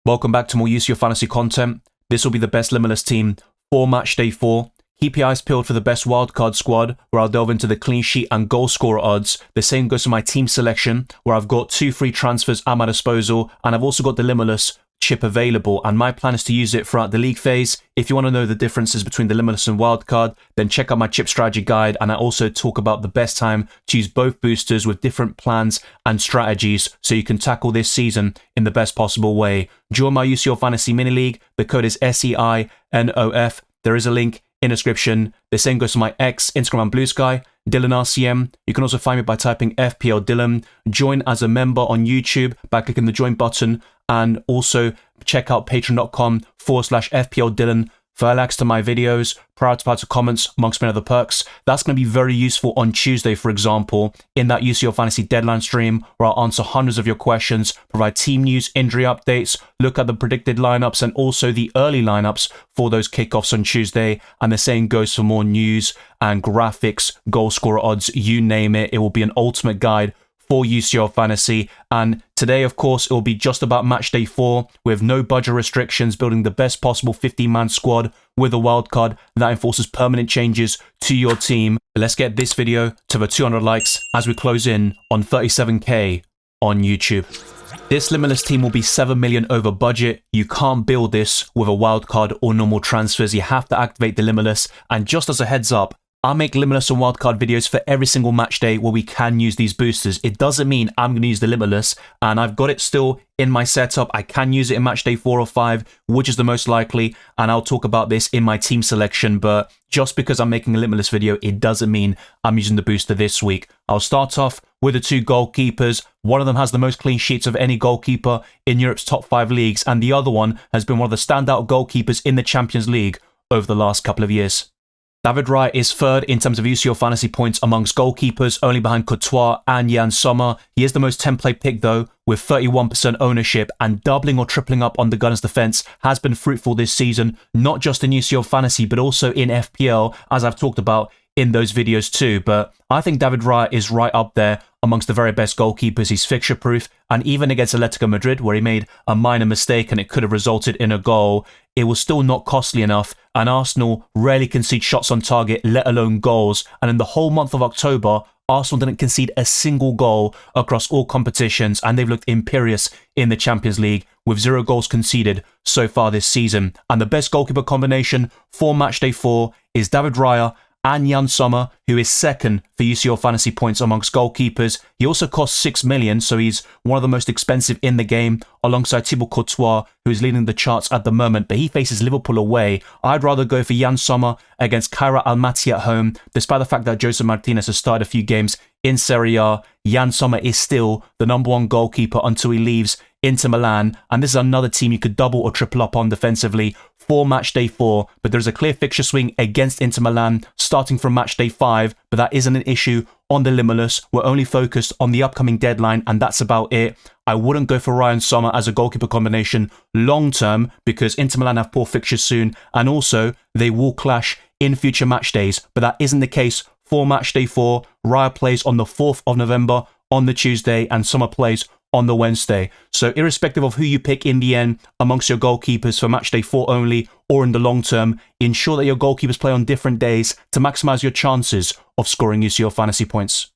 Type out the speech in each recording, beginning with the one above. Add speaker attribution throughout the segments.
Speaker 1: Welcome back to more UCL Fantasy content. This will be the best Limitless team for Matchday 4. Keep your eyes peeled for the best wildcard squad, where I'll delve into the clean sheet and goal scorer odds. The same goes for my team selection, where I've got 2 free transfers at my disposal, and I've also got the Limitless chip available, and my plan is to use it throughout the league phase. If you want to know the differences between the Limitless and wildcard, then check out my chip strategy guide, and I also talk about the best time to use both boosters with different plans and strategies so you can tackle this season in the best possible way. Join my UCL Fantasy Mini League. The code is SEINOF. There is a link in the description. The same goes to my X, Instagram and Blue Sky, Dylan RCM. You can also find me by typing FPL Dylan. Join as a member on YouTube by clicking the join button, and also check out patreon.com/FPL Dylan for access to my videos, prior to comments, amongst many other perks. That's going to be very useful on Tuesday, for example, in that UCL Fantasy Deadline stream, where I'll answer hundreds of your questions, provide team news, injury updates, look at the predicted lineups, and also the early lineups for those kickoffs on Tuesday. And the same goes for more news and graphics, goal scorer odds, you name it. It will be an ultimate guide for UCL Fantasy. And today, of course, it will be just about Matchday 4 with no budget restrictions, building the best possible 15-man squad with a wildcard that enforces permanent changes to your team. Let's get this video to the 200 likes as we close in on 37k on YouTube. This Limitless team will be 7 million over budget. You can't build this with a wildcard or normal transfers. You have to activate the Limitless. And just as a heads up, I'll make Limitless and wildcard videos for every single match day where we can use these boosters. It doesn't mean I'm going to use the Limitless, and I've got it still in my setup. I can use it in match day 4 or 5, which is the most likely, and I'll talk about this in my team selection. But just because I'm making a Limitless video, it doesn't mean I'm using the booster this week. I'll start off with the 2 goalkeepers. One of them has the most clean sheets of any goalkeeper in Europe's top 5 leagues, and the other one has been one of the standout goalkeepers in the Champions League over the last couple of years. David Raya is third in terms of UCL fantasy points amongst goalkeepers, only behind Courtois and Jan Sommer. He is the most template pick though, with 31% ownership, and doubling or tripling up on the Gunners' defence has been fruitful this season, not just in UCL fantasy but also in FPL, as I've talked about in those videos too. But I think David Raya is right up there amongst the very best goalkeepers. He's fixture proof, and even against Atletico Madrid, where he made a minor mistake and it could have resulted in a goal, it was still not costly enough, and Arsenal rarely concede shots on target, let alone goals. And in the whole month of October, Arsenal didn't concede a single goal across all competitions, and they've looked imperious in the Champions League with 0 goals conceded so far this season. And the best goalkeeper combination for Matchday 4 is David Raya and Jan Sommer, who is second for UCL fantasy points amongst goalkeepers. He also costs 6 million, so he's one of the most expensive in the game, alongside Thibaut Courtois, who is leading the charts at the moment, but he faces Liverpool away. I'd rather go for Jan Sommer against Kairat Almaty at home. Despite the fact that Jose Martinez has started a few games in Serie A, Jan Sommer is still the #1 goalkeeper until he leaves Inter Milan, and this is another team you could double or triple up on defensively for Matchday 4, but there's a clear fixture swing against Inter Milan starting from Matchday 5, but that isn't an issue on the Limitless. We're only focused on the upcoming deadline, and that's about it. I wouldn't go for Ryan Sommer as a goalkeeper combination long term, because Inter Milan have poor fixtures soon, and also they will clash in future match days, but that isn't the case for Matchday 4. Raya plays on the 4th of November on the Tuesday, and Sommer plays on the Wednesday. So irrespective of who you pick in the end amongst your goalkeepers for Matchday 4 only or in the long term, ensure that your goalkeepers play on different days to maximize your chances of scoring UCL fantasy points.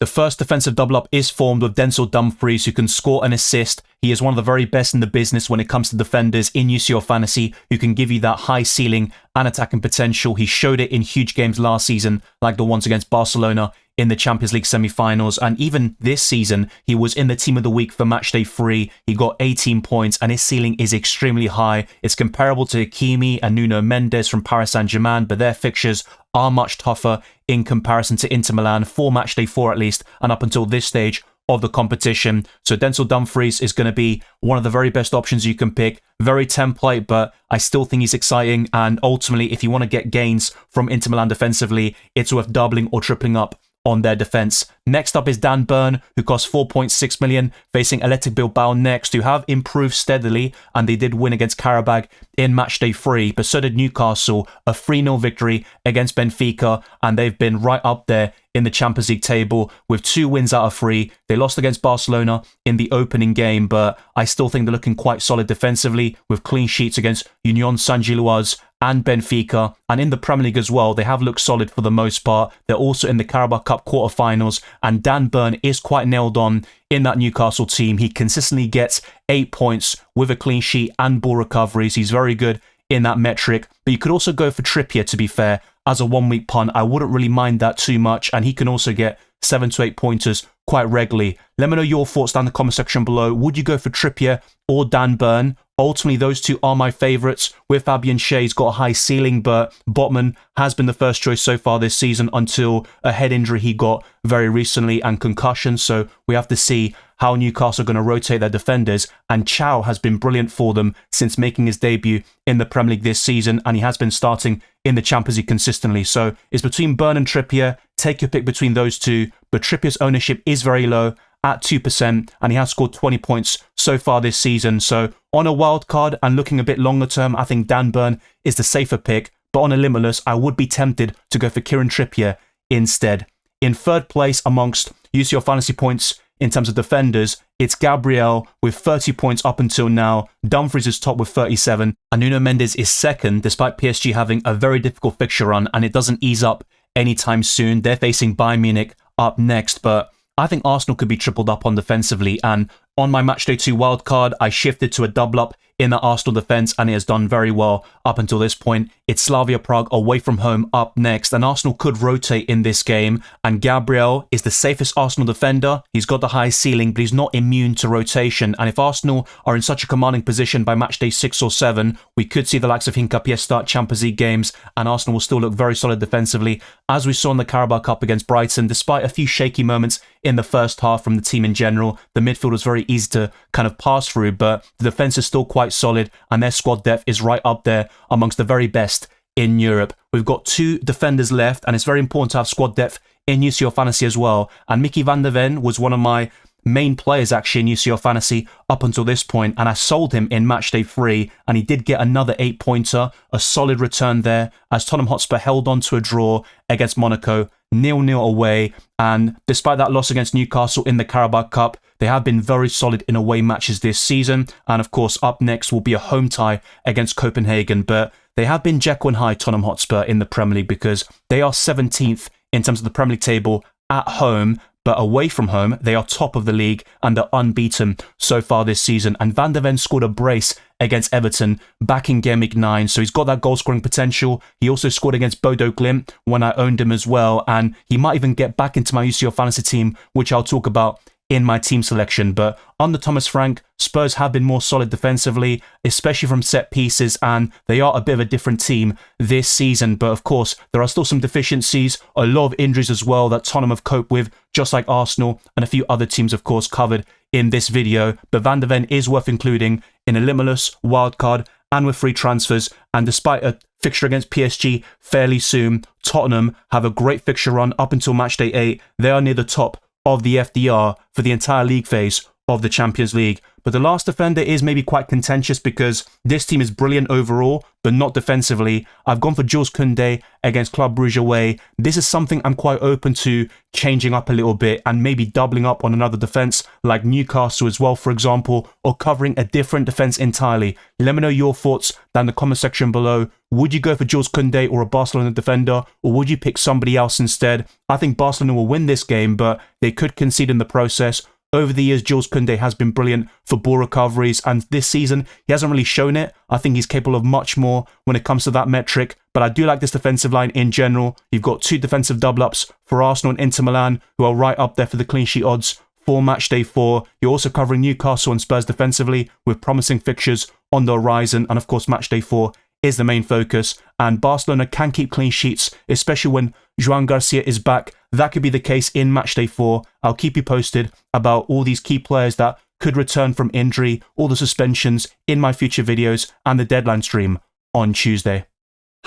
Speaker 1: The first defensive double-up is formed with Denzel Dumfries, who can score and assist. He is one of the very best in the business when it comes to defenders in UCL Fantasy, who can give you that high ceiling and attacking potential. He showed it in huge games last season, like the ones against Barcelona in the Champions League semi-finals, and even this season, he was in the Team of the Week for Matchday 3. He got 18 points, and his ceiling is extremely high. It's comparable to Hakimi and Nuno Mendes from Paris Saint-Germain, but their fixtures are much tougher in comparison to Inter Milan, for Matchday 4 at least, and up until this stage of the competition. So Denzel Dumfries is going to be one of the very best options you can pick. Very template, but I still think he's exciting, and ultimately, if you want to get gains from Inter Milan defensively, it's worth doubling or tripling up on their defense. Next up is Dan Burn, who costs 4.6 million, facing Athletic Bilbao next, who have improved steadily, and they did win against Qarabag in Matchday 3, but so did Newcastle, a 3-0 victory against Benfica, and they've been right up there in the Champions League table with 2 wins out of 3. They lost against Barcelona in the opening game, but I still think they're looking quite solid defensively with clean sheets against Union Saint-Gilloise and Benfica, and in the Premier League as well, they have looked solid for the most part. They're also in the Carabao Cup quarterfinals, and Dan Burn is quite nailed on in that Newcastle team. He consistently gets 8 points with a clean sheet and ball recoveries. He's very good in that metric, but you could also go for Trippier, to be fair, as a 1-week punt. I wouldn't really mind that too much, and he can also get 7 to 8 pointers quite regularly. Let me know your thoughts down in the comment section below. Would you go for Trippier or Dan Burn? Ultimately, those two are my favourites. With Fabian Schär, he's got a high ceiling, but Botman has been the first choice so far this season until a head injury he got very recently and concussion. So we have to see how Newcastle are going to rotate their defenders. And Chow has been brilliant for them since making his debut in the Premier League this season, and he has been starting in the Champions League consistently. So it's between Burn and Trippier. Take your pick between those two, but Trippier's ownership is very low at 2%, and he has scored 20 points so far this season. So on a wild card and looking a bit longer term, I think Dan Burn is the safer pick, but on a Limitless, I would be tempted to go for Kieran Trippier instead. In third place amongst UCL Fantasy points in terms of defenders, it's Gabriel with 30 points up until now. Dumfries is top with 37, and Nuno Mendes is second, despite PSG having a very difficult fixture run, and it doesn't ease up anytime soon. They're facing Bayern Munich up next, but I think Arsenal could be tripled up on defensively, and on my Matchday 2 wildcard, I shifted to a double up in the Arsenal defence, and it has done very well up until this point. It's Slavia Prague away from home up next, and Arsenal could rotate in this game, and Gabriel is the safest Arsenal defender. He's got the highest ceiling, but he's not immune to rotation, and if Arsenal are in such a commanding position by Matchday 6 or 7, we could see the likes of Hincapié start Champions League games, and Arsenal will still look very solid defensively, as we saw in the Carabao Cup against Brighton. Despite a few shaky moments in the first half from the team in general, the midfield was very easy to kind of pass through, but the defence is still quite solid, and their squad depth is right up there amongst the very best in Europe. We've got 2 defenders left, and it's very important to have squad depth in UCL Fantasy as well, and Mickey van der Ven was one of my main players actually in UCL Fantasy up until this point, and I sold him in Matchday 3, and he did get another 8-pointer, a solid return there, as Tottenham Hotspur held on to a draw against Monaco, 0-0 away, and despite that loss against Newcastle in the Carabao Cup, they have been very solid in away matches this season, and of course up next will be a home tie against Copenhagen, but they have been Jekyll and Hyde, Tottenham Hotspur, in the Premier League, because they are 17th in terms of the Premier League table at home, but away from home, they are top of the league and are unbeaten so far this season. And Van der Ven scored a brace against Everton back in Game Week 9, so he's got that goal-scoring potential. He also scored against Bodo Glimt when I owned him as well, and he might even get back into my UCL Fantasy team, which I'll talk about in my team selection. But under Thomas Frank, Spurs have been more solid defensively, especially from set pieces, and they are a bit of a different team this season. But of course, there are still some deficiencies, a lot of injuries as well that Tottenham have coped with, just like Arsenal and a few other teams, of course, covered in this video. But Van der Ven is worth including in a Limitless, wildcard, and with free transfers. And despite a fixture against PSG fairly soon, Tottenham have a great fixture run up until Matchday 8. They are near the top of the FDR for the entire league phase of the Champions League. But the last defender is maybe quite contentious because this team is brilliant overall, but not defensively. I've gone for Jules Koundé against Club Brugge away. This is something I'm quite open to changing up a little bit and maybe doubling up on another defence like Newcastle as well, for example, or covering a different defence entirely. Let me know your thoughts down in the comment section below. Would you go for Jules Koundé or a Barcelona defender, or would you pick somebody else instead? I think Barcelona will win this game, but they could concede in the process. Over the years, Jules Koundé has been brilliant for ball recoveries, and this season, he hasn't really shown it. I think he's capable of much more when it comes to that metric, but I do like this defensive line in general. You've got 2 defensive double-ups for Arsenal and Inter Milan, who are right up there for the clean sheet odds for Matchday 4. You're also covering Newcastle and Spurs defensively with promising fixtures on the horizon, and of course, Matchday 4 is the main focus, and Barcelona can keep clean sheets, especially when Joan Garcia is back. That could be the case in Matchday 4. I'll keep you posted about all these key players that could return from injury, all the suspensions in my future videos, and the deadline stream on Tuesday.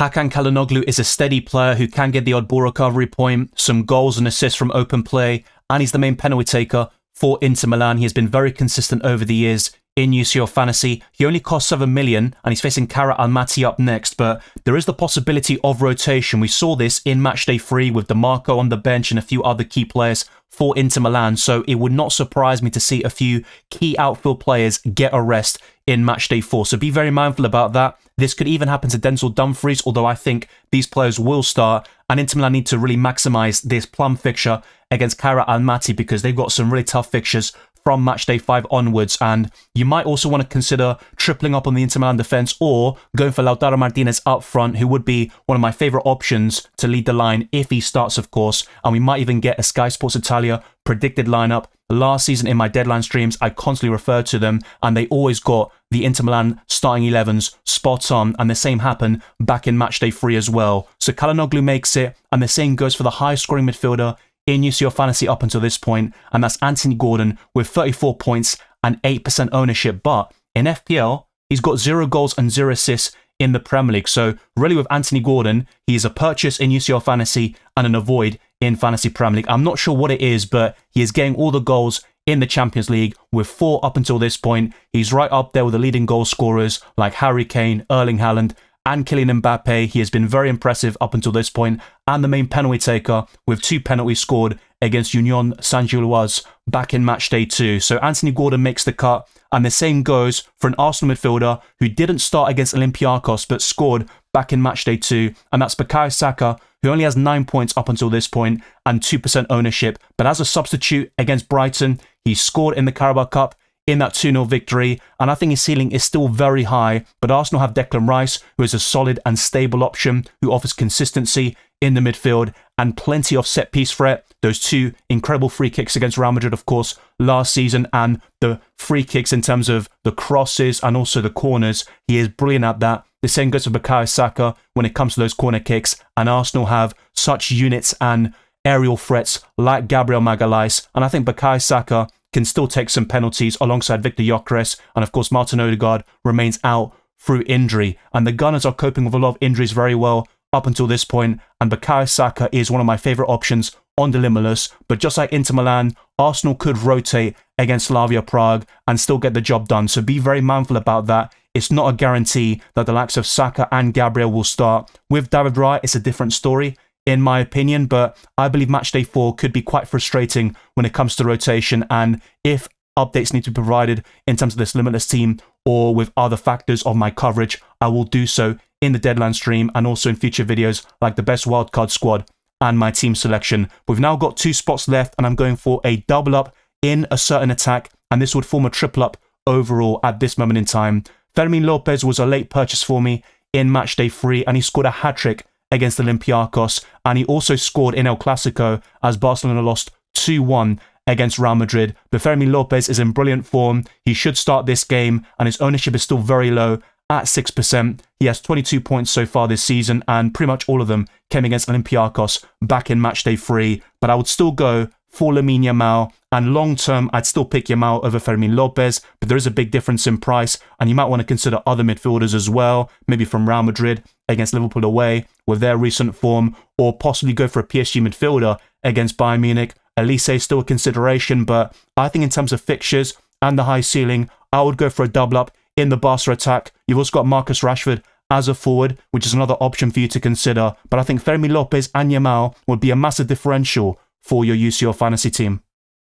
Speaker 1: Hakan Çalhanoğlu is a steady player who can get the odd ball recovery point, some goals and assists from open play, and he's the main penalty taker for Inter Milan. He has been very consistent over the years in UCL Fantasy. He only cost 7 million and he's facing Kara Almaty up next, but there is the possibility of rotation. We saw this in Matchday 3 with DeMarco on the bench and a few other key players for Inter Milan, so it would not surprise me to see a few key outfield players get a rest in Matchday 4, so be very mindful about that. This could even happen to Denzel Dumfries, although I think these players will start, and Inter Milan need to really maximise this plum fixture against Kara Almaty because they've got some really tough fixtures from Matchday 5 onwards, and you might also want to consider tripling up on the Inter Milan defence or going for Lautaro Martinez up front, who would be one of my favourite options to lead the line if he starts, of course, and we might even get a Sky Sports Italia predicted lineup. Last season in my deadline streams, I constantly referred to them, and they always got the Inter Milan starting 11s spot on, and the same happened back in Matchday 3 as well. So Calhanoglu makes it, and the same goes for the highest scoring midfielder in UCL Fantasy up until this point, and that's Anthony Gordon with 34 points and 8% ownership. But in FPL, he's got 0 goals and 0 assists in the Premier League. So really with Anthony Gordon, he is a purchase in UCL Fantasy and an avoid in Fantasy Premier League. I'm not sure what it is, but he is getting all the goals in the Champions League with 4 up until this point. He's right up there with the leading goal scorers like Harry Kane, Erling Haaland, and Kylian Mbappe. He has been very impressive up until this point, and the main penalty taker with 2 penalties scored against Union Saint-Gilloise back in Matchday 2. So Anthony Gordon makes the cut, and the same goes for an Arsenal midfielder who didn't start against Olympiacos but scored back in Matchday 2, and that's Bukayo Saka, who only has 9 points up until this point and 2% ownership. But as a substitute against Brighton, he scored in the Carabao Cup in that 2-0 victory, and I think his ceiling is still very high. But Arsenal have Declan Rice, who is a solid and stable option, who offers consistency in the midfield and plenty of set-piece threat. Those 2 incredible free kicks against Real Madrid, of course, last season, and the free kicks in terms of the crosses and also the corners. He is brilliant at that. The same goes for Bukayo Saka when it comes to those corner kicks, and Arsenal have such units and aerial threats like Gabriel Magalhaes, and I think Bukayo Saka can still take some penalties alongside Victor Gyökeres, and of course Martin Odegaard remains out through injury, and the Gunners are coping with a lot of injuries very well up until this point, and Bukayo Saka is one of my favourite options on the Limitless. But just like Inter Milan, Arsenal could rotate against Slavia Prague and still get the job done, so be very mindful about that. It's not a guarantee that the likes of Saka and Gabriel will start. With David Raya, it's a different story, in my opinion, but I believe Matchday 4 could be quite frustrating when it comes to rotation, and if updates need to be provided in terms of this Limitless team or with other factors of my coverage, I will do so in the deadline stream and also in future videos like the best wildcard squad and my team selection. We've now got 2 spots left, and I'm going for a double up in a certain attack, and this would form a triple up overall at this moment in time. Fermin Lopez was a late purchase for me in Matchday 3, and he scored a hat-trick against Olympiacos, and he also scored in El Clasico as Barcelona lost 2-1 against Real Madrid. But Fermin Lopez is in brilliant form. He should start this game, and his ownership is still very low at 6%. He has 22 points so far this season, and pretty much all of them came against Olympiacos back in Matchday 3. But I would still go for Lamine Yamal, and long term I'd still pick Yamal over Fermin Lopez, but there is a big difference in price, and you might want to consider other midfielders as well, maybe from Real Madrid against Liverpool away with their recent form, or possibly go for a PSG midfielder against Bayern Munich. Elise is still a consideration, but I think in terms of fixtures and the high ceiling, I would go for a double up in the Barca attack. You've also got Marcus Rashford as a forward, which is another option for you to consider, but I think Fermin Lopez and Yamal would be a massive differential for your UCL fantasy team.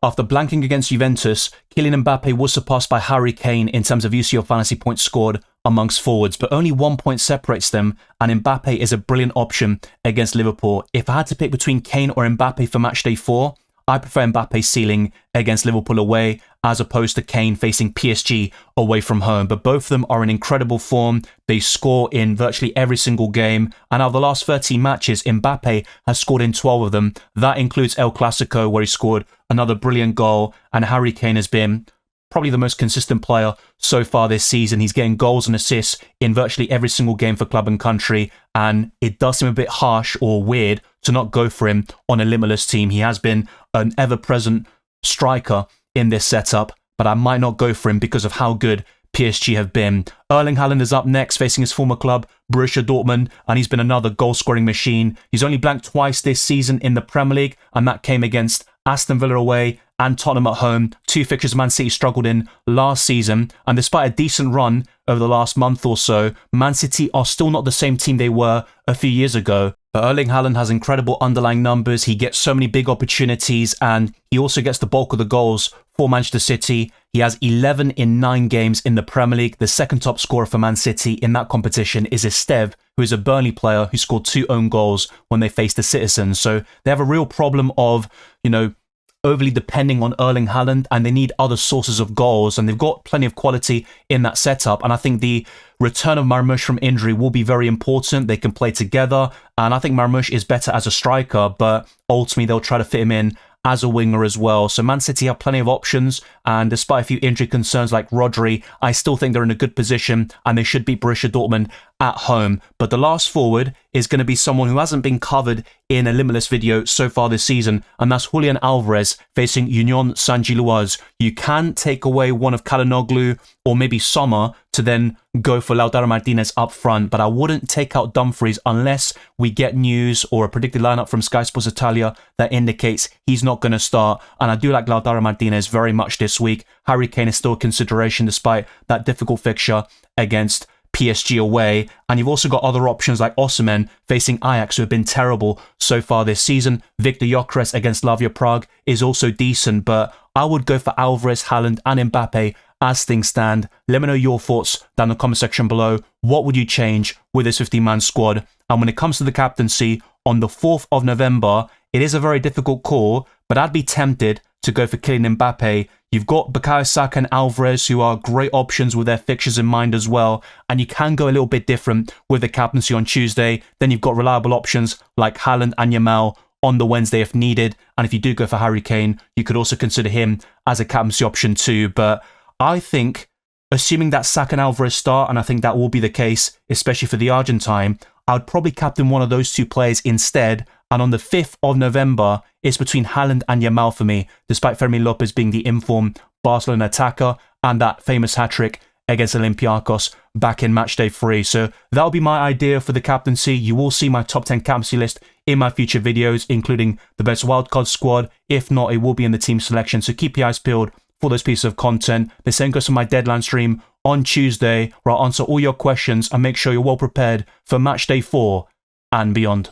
Speaker 1: After blanking against Juventus, Kylian Mbappe was surpassed by Harry Kane in terms of UCL fantasy points scored amongst forwards, but only 1 point separates them, and Mbappe is a brilliant option against Liverpool. If I had to pick between Kane or Mbappe for Matchday 4, I prefer Mbappe's ceiling against Liverpool away as opposed to Kane facing PSG away from home. But both of them are in incredible form. They score in virtually every single game. And out of the last 13 matches, Mbappe has scored in 12 of them. That includes El Clasico, where he scored another brilliant goal. And Harry Kane has been probably the most consistent player so far this season. He's getting goals and assists in virtually every single game for club and country, and it does seem a bit harsh or weird to not go for him on a Limitless team. He has been an ever-present striker in this setup, but I might not go for him because of how good PSG have been. Erling Haaland is up next, facing his former club, Borussia Dortmund, and he's been another goal-scoring machine. He's only blanked twice this season in the Premier League, and that came against Aston Villa away and Tottenham at home, two fixtures Man City struggled in last season, and despite a decent run over the last month or so, Man City are still not the same team they were a few years ago. But Erling Haaland has incredible underlying numbers, he gets so many big opportunities, and he also gets the bulk of the goals for Manchester City. He has 11 in 9 games in the Premier League. The second top scorer for Man City in that competition is Esteve, who is a Burnley player who scored 2 own goals when they faced the Citizens. So they have a real problem of, overly depending on Erling Haaland, and they need other sources of goals, and they've got plenty of quality in that setup. And I think the return of Marmoush from injury will be very important. They can play together, and I think Marmoush is better as a striker, but ultimately they'll try to fit him in as a winger as well. So Man City have plenty of options, and despite a few injury concerns like Rodri, I still think they're in a good position and they should beat Borussia Dortmund at home. But the last forward is going to be someone who hasn't been covered in a Limitless video so far this season, and that's Julian Alvarez facing Union Saint-Gilloise. You can take away one of Calhanoglu or maybe Sommer to then go for Lautaro Martinez up front, but I wouldn't take out Dumfries unless we get news or a predicted lineup from Sky Sports Italia that indicates he's not going to start. And I do like Lautaro Martinez very much this week. Harry Kane is still a consideration despite that difficult fixture against PSG away, and you've also got other options like Osimhen facing Ajax, who have been terrible so far this season. Victor Gyökeres against Slavia Prague is also decent, but I would go for Alvarez, Haaland and Mbappe as things stand. Let me know your thoughts down in the comment section below. What would you change with this 15-man squad? And when it comes to the captaincy, on the 4th of November, it is a very difficult call, but I'd be tempted to go for Kylian Mbappe. You've got Bukayo Saka and Alvarez, who are great options with their fixtures in mind as well, and you can go a little bit different with the captaincy on Tuesday. Then you've got reliable options like Haaland and Yamal on the Wednesday if needed, and if you do go for Harry Kane, you could also consider him as a captaincy option too. But I think, assuming that Saka and Alvarez start, and I think that will be the case, especially for the Argentine, I would probably captain one of those two players instead. And on the 5th of November, it's between Haaland and Yamal for me, despite Fermin Lopez being the informed Barcelona attacker and that famous hat-trick against Olympiacos back in Matchday 3. So that'll be my idea for the captaincy. You will see my top 10 captaincy list in my future videos, including the best wildcard squad. If not, it will be in the team selection. So keep your eyes peeled for those pieces of content. The same goes for my deadline stream on Tuesday, where I'll answer all your questions and make sure you're well prepared for Matchday 4 and beyond.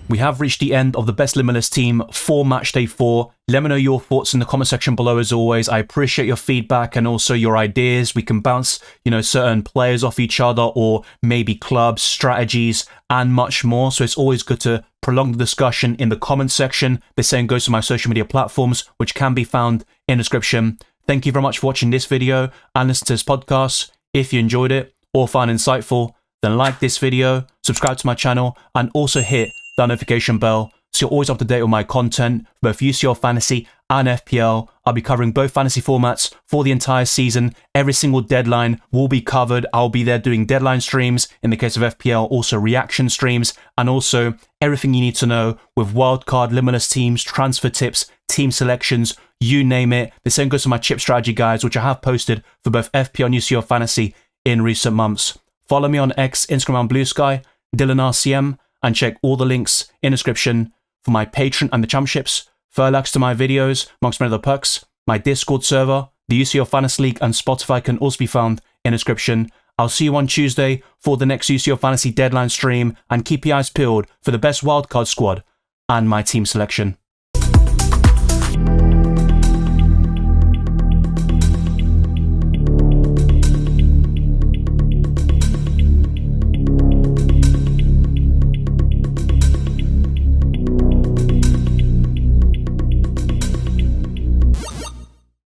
Speaker 1: We have reached the end of the best Limitless team for Matchday 4. Let me know your thoughts in the comment section below as always. I appreciate your feedback and also your ideas. We can bounce, certain players off each other, or maybe clubs, strategies, and much more. So it's always good to prolong the discussion in the comment section. The same goes to my social media platforms, which can be found in the description. Thank you very much for watching this video and listening to this podcast. If you enjoyed it or found it insightful, then like this video, subscribe to my channel, and also hit that notification bell so you're always up to date with my content for both UCL Fantasy and FPL. I'll be covering both fantasy formats for the entire season. Every single deadline will be covered. I'll be there doing deadline streams. In the case of FPL, also reaction streams, and also everything you need to know with wildcard, limitless teams, transfer tips, team selections, you name it. The same goes to my chip strategy guides, which I have posted for both FPL and UCL Fantasy in recent months. Follow me on X, Instagram, and Blue Sky, DylanRCM, and check all the links in the description for my Patreon and the championships, further access to my videos, amongst many other perks. My Discord server, the UCL Fantasy League, and Spotify can also be found in the description. I'll see you on Tuesday for the next UCL Fantasy deadline stream, and keep your eyes peeled for the best wildcard squad and my team selection.